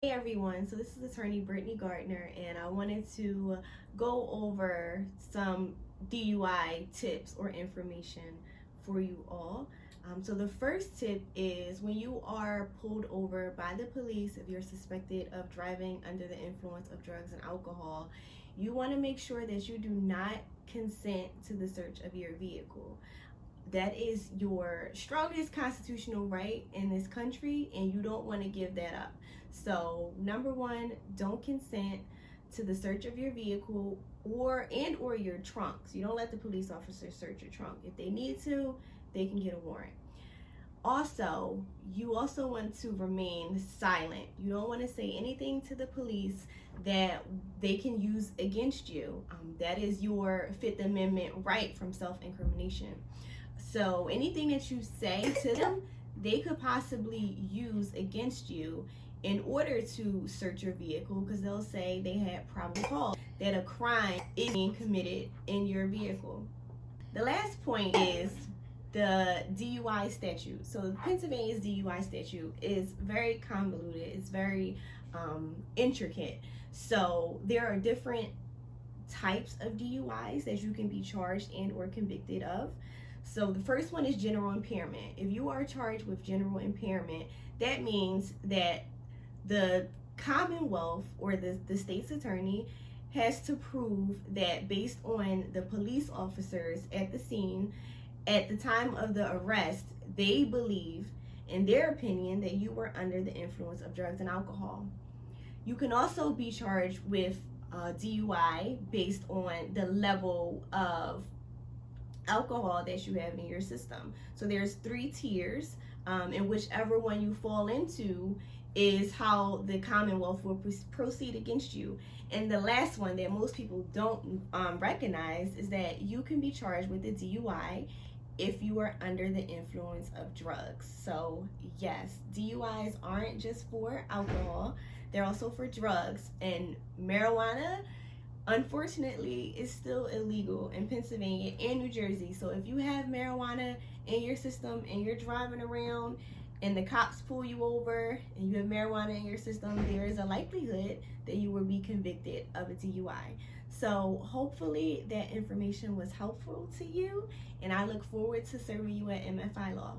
Hey everyone, so this is attorney Brittany Gardner, and I wanted to go over some DUI tips or information for you all. So the first tip is when you are pulled over by the police, if you're suspected of driving under the influence of drugs and alcohol, you want to make sure that you do not consent to the search of your vehicle. That is your strongest constitutional right in this country, and you don't want to give that up. So number one, don't consent to the search of your vehicle or your trunks. You don't let the police officer search your trunk. If they need to, they can get a warrant. Also, you also want to remain silent. You don't want to say anything to the police that they can use against you. That is your Fifth Amendment right from self-incrimination. So anything that you say to them, they could possibly use against you in order to search your vehicle, because they'll say they had probable cause that a crime is being committed in your vehicle. The last point is the DUI statute. So Pennsylvania's DUI statute is very convoluted. It's very intricate. So there are different types of DUIs that you can be charged and or convicted of. So the first one is general impairment. If you are charged with general impairment, that means that the Commonwealth or the state's attorney has to prove that based on the police officers at the scene at the time of the arrest, they believe, in their opinion, that you were under the influence of drugs and alcohol. You can also be charged with DUI based on the level of alcohol that you have in your system. So there's 3 tiers, and whichever one you fall into is how the Commonwealth will proceed against you. And the last one that most people don't recognize is that you can be charged with a DUI if you are under the influence of drugs. So yes, DUIs aren't just for alcohol, they're also for drugs. And marijuana, unfortunately, is still illegal in Pennsylvania and New Jersey. So if you have marijuana in your system and you're driving around and the cops pull you over and you have marijuana in your system, there is a likelihood that you will be convicted of a DUI. So hopefully that information was helpful to you, and I look forward to serving you at MFI Law.